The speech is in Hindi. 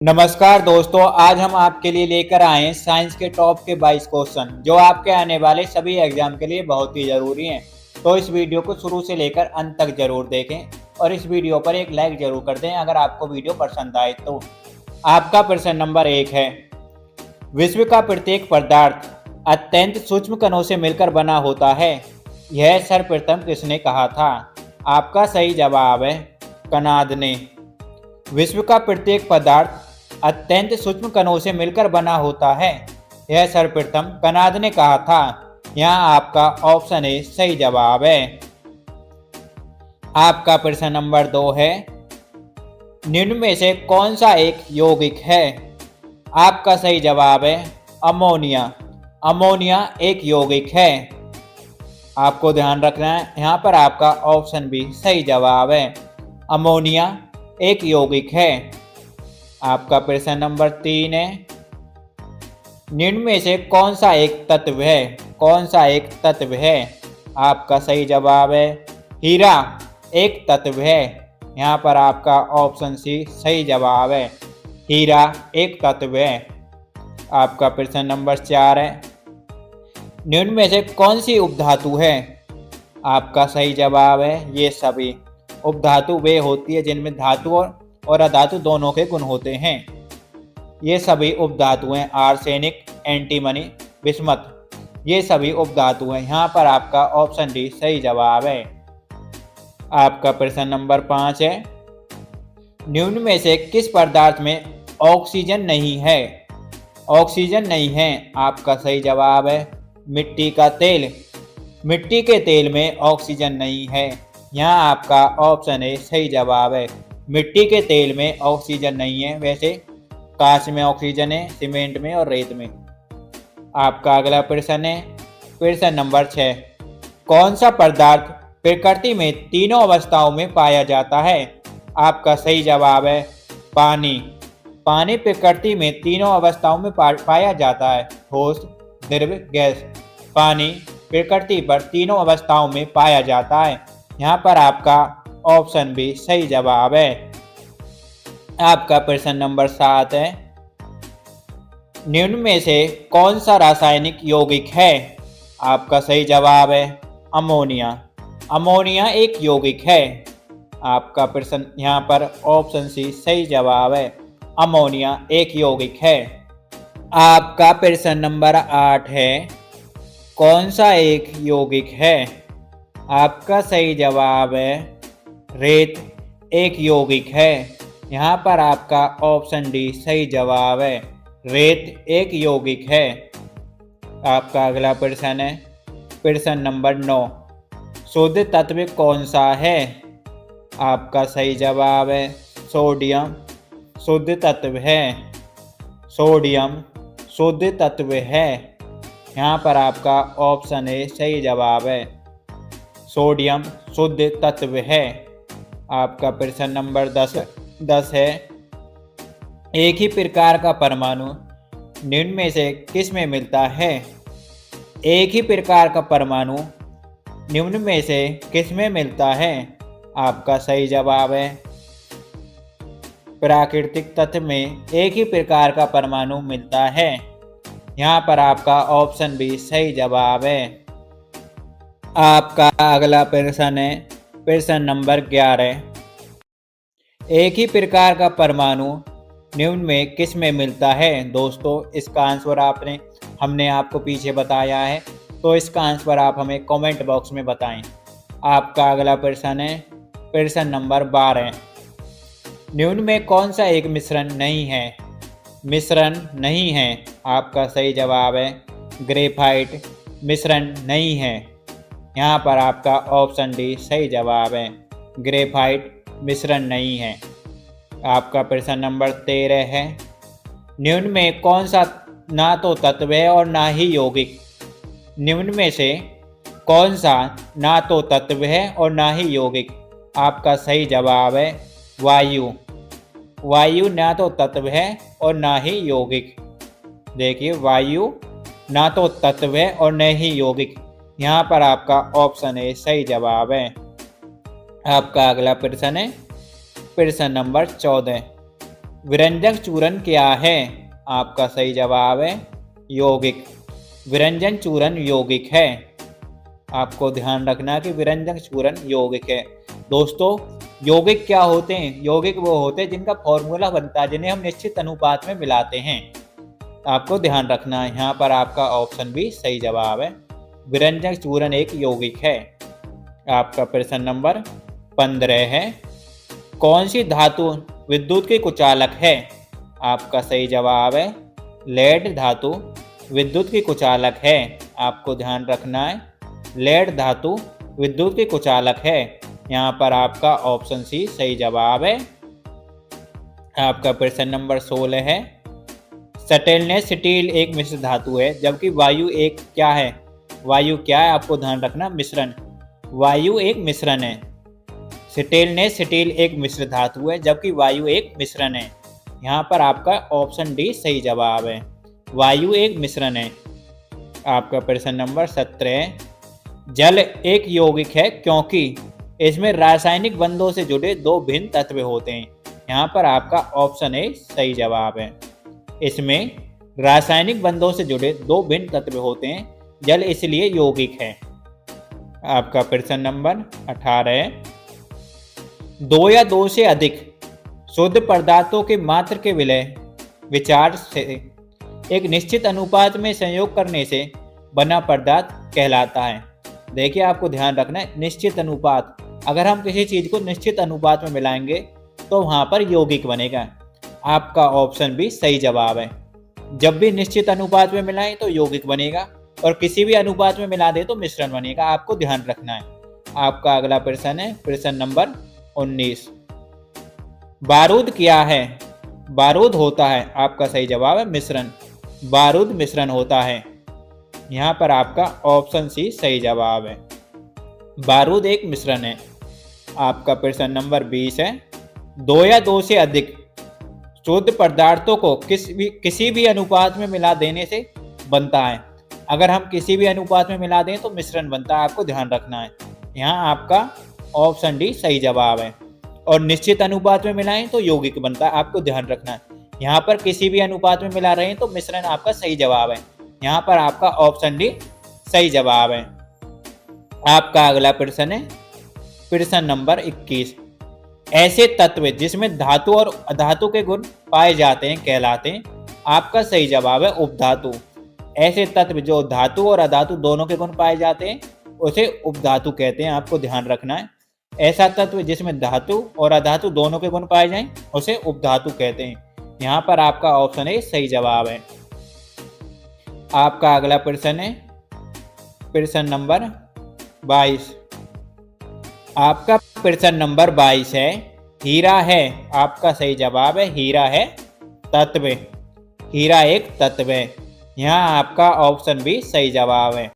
नमस्कार दोस्तों, आज हम आपके लिए लेकर आए हैं साइंस के टॉप के 22 क्वेश्चन जो आपके आने वाले सभी एग्जाम के लिए बहुत ही ज़रूरी हैं। तो इस वीडियो को शुरू से लेकर अंत तक जरूर देखें और इस वीडियो पर एक लाइक जरूर कर दें अगर आपको वीडियो पसंद आए तो। आपका प्रश्न नंबर 1 है, विश्व का प्रत्येक पदार्थ अत्यंत सूक्ष्म कणों से मिलकर बना होता है, यह सर्वप्रथम किसने कहा था? आपका सही जवाब है कनाद ने। विश्व का प्रत्येक पदार्थ अत्यंत सूक्ष्म कणों से मिलकर बना होता है, यह सर्वप्रथम कनाद ने कहा था। यहाँ आपका ऑप्शन ए सही जवाब है। आपका प्रश्न नंबर 2 है, निम्न में से कौन सा एक यौगिक है? आपका सही जवाब है अमोनिया। अमोनिया एक यौगिक है। आपको ध्यान रखना है, यहाँ पर आपका ऑप्शन भी सही जवाब है। अमोनिया एक यौगिक है। आपका प्रश्न नंबर 3 है, निम्न में से कौन सा एक तत्व है? कौन सा एक तत्व है? आपका सही जवाब है हीरा एक तत्व है। यहाँ पर आपका ऑप्शन सी सही जवाब है, हीरा एक तत्व है। आपका प्रश्न नंबर 4 है, निम्न में से कौन सी उपधातु है? आपका सही जवाब है ये सभी। उपधातु वे होती है जिनमें धातु और अधातु दोनों के गुण होते हैं। ये सभी उपधातु हैं, आर्सेनिक, एंटीमनी, बिस्मथ, ये सभी उपधातु हैं। यहाँ पर आपका ऑप्शन डी सही जवाब है। आपका प्रश्न नंबर 5 है, निम्न में से किस पदार्थ में ऑक्सीजन नहीं है? ऑक्सीजन नहीं है। आपका सही जवाब है मिट्टी का तेल। मिट्टी के तेल में ऑक्सीजन नहीं है। यहाँ आपका ऑप्शन ए सही जवाब है, मिट्टी के तेल में ऑक्सीजन नहीं है। वैसे कांच में ऑक्सीजन है, सीमेंट में और रेत में। आपका अगला प्रश्न है, प्रश्न नंबर 6, कौन सा पदार्थ प्रकृति में तीनों अवस्थाओं में पाया जाता है? आपका सही जवाब है पानी। पानी प्रकृति में तीनों अवस्थाओं में पाया जाता है, ठोस, द्रव, गैस। पानी प्रकृति पर तीनों अवस्थाओं में पाया जाता है। यहाँ पर आपका ऑप्शन भी सही जवाब है। आपका प्रश्न नंबर 7 है, निम्न में से कौन सा रासायनिक यौगिक है? आपका सही जवाब है अमोनिया। अमोनिया एक यौगिक है। आपका प्रश्न यहाँ पर ऑप्शन सी सही जवाब है, अमोनिया एक यौगिक है। आपका प्रश्न नंबर 8 है, कौन सा एक यौगिक है? आपका सही जवाब है रेत एक यौगिक है। यहाँ पर आपका ऑप्शन डी सही जवाब है, रेत एक यौगिक है। आपका अगला प्रश्न है, प्रश्न नंबर 9, शुद्ध तत्व कौन सा है? आपका सही जवाब है सोडियम शुद्ध तत्व है। सोडियम शुद्ध तत्व है। यहाँ पर आपका ऑप्शन ए सही जवाब है, सोडियम शुद्ध तत्व है। आपका प्रश्न नंबर 10 है, एक ही प्रकार का परमाणु निम्न में से किस में मिलता है? एक ही प्रकार का परमाणु निम्न में से किस में मिलता है? आपका सही जवाब है प्राकृतिक तत्व में एक ही प्रकार का परमाणु मिलता है। यहाँ पर आपका ऑप्शन भी सही जवाब है। आपका अगला प्रश्न है, प्रश्न नंबर 11, एक ही प्रकार का परमाणु निम्न में किस में मिलता है? दोस्तों इसका आंसर हमने आपको पीछे बताया है, तो इसका आंसर आप हमें कमेंट बॉक्स में बताएं। आपका अगला प्रश्न है, प्रश्न नंबर 12, निम्न में कौन सा एक मिश्रण नहीं है? मिश्रण नहीं है। आपका सही जवाब है ग्रेफाइट मिश्रण नहीं है। यहाँ पर आपका ऑप्शन डी सही जवाब है, ग्रेफाइट मिश्रण नहीं है। आपका प्रश्न नंबर 13 है, निम्न में कौन सा ना तो तत्व है और ना ही यौगिक? निम्न में से कौन सा ना तो तत्व है और ना ही यौगिक? आपका सही जवाब है वायु। वायु ना तो तत्व है और ना ही यौगिक। देखिए वायु ना तो तत्व है और न ही यौगिक। यहाँ पर आपका ऑप्शन ए सही जवाब है। आपका अगला प्रश्न है प्रश्न नंबर 14। विरंजन चूर्ण क्या है? आपका सही जवाब है यौगिक। विरंजन चूर्ण यौगिक है। आपको ध्यान रखना है कि विरंजन चूर्ण यौगिक है। दोस्तों, यौगिक क्या होते हैं? यौगिक वो होते हैं जिनका फॉर्मूला बनता है, जिन्हें हम निश्चित अनुपात में मिलाते हैं। आपको ध्यान रखना है। यहाँ पर आपका ऑप्शन भी सही जवाब है। विरंजन चूर्ण एक यौगिक है। आपका प्रश्न नंबर 15 है। कौन सी धातु विद्युत की कुचालक है? आपका सही जवाब है लेड धातु विद्युत की कुचालक है। आपको ध्यान रखना है, लेड धातु विद्युत की कुचालक है। यहाँ पर आपका ऑप्शन सी सही जवाब है। आपका प्रश्न नंबर 16 है। स्टेनलेस स्टील एक मिश्र धातु है, जबकि वायु एक क्या है? वायु क्या है? आपको ध्यान रखना, मिश्रण। वायु एक मिश्रण है। स्टेनलेस स्टील एक मिश्र धातु है, जबकि वायु एक मिश्रण है। यहाँ पर आपका ऑप्शन डी सही जवाब है। वायु एक मिश्रण है। आपका प्रश्न नंबर 17 है। जल एक यौगिक है क्योंकि इसमें रासायनिक बंधों से जुड़े दो भिन्न तत्व होते हैं। यहाँ पर आपका ऑप्शन ए सही जवाब है। इसमें रासायनिक बंधों से जुड़े दो भिन्न तत्व होते हैं, जल इसलिए यौगिक है। आपका प्रश्न नंबर 18 है। दो या दो से अधिक शुद्ध पदार्थों के मात्र के विलय विचार से एक निश्चित अनुपात में संयोग करने से बना पदार्थ कहलाता है। देखिए, आपको ध्यान रखना है, निश्चित अनुपात। अगर हम किसी चीज को निश्चित अनुपात में मिलाएंगे तो वहां पर यौगिक बनेगा। आपका ऑप्शन भी सही जवाब है। जब भी निश्चित अनुपात में मिलाएं तो यौगिक बनेगा, और किसी भी अनुपात में मिला दे तो मिश्रण बनेगा। आपको ध्यान रखना है। आपका अगला प्रश्न है प्रश्न नंबर 19। बारूद क्या है? बारूद होता है, आपका सही जवाब है मिश्रण। बारूद मिश्रण होता है। यहाँ पर आपका ऑप्शन सी सही जवाब है। बारूद एक मिश्रण है। आपका प्रश्न नंबर 20 है। दो या दो से अधिक शुद्ध पदार्थों को किसी भी अनुपात में मिला देने से बनता है। अगर हम किसी भी अनुपात में मिला दें तो मिश्रण बनता है। आपको ध्यान रखना है। यहाँ आपका ऑप्शन डी सही जवाब है। और निश्चित अनुपात में मिलाएं तो यौगिक बनता है। आपको ध्यान रखना है। यहाँ पर किसी भी अनुपात में मिला रहे हैं तो मिश्रण आपका सही जवाब है। यहाँ पर आपका ऑप्शन डी सही जवाब है। आपका अगला प्रश्न है प्रश्न नंबर 21। ऐसे तत्व जिसमें धातु और अधातु के गुण पाए जाते हैं कहलाते हैं। आपका सही जवाब है उपधातु। ऐसे तत्व जो धातु और अधातु दोनों के गुण पाए जाते हैं उसे उपधातु कहते हैं। आपको ध्यान रखना है। ऐसा तत्व जिसमें धातु और अधातु दोनों के गुण पाए जाएं उसे उपधातु कहते हैं। यहाँ पर आपका ऑप्शन ए सही जवाब है। आपका अगला प्रश्न है प्रश्न नंबर 22। आपका प्रश्न नंबर 22 है। हीरा है, आपका सही जवाब है हीरा है तत्व। हीरा एक तत्व है। यहाँ आपका ऑप्शन भी सही जवाब है।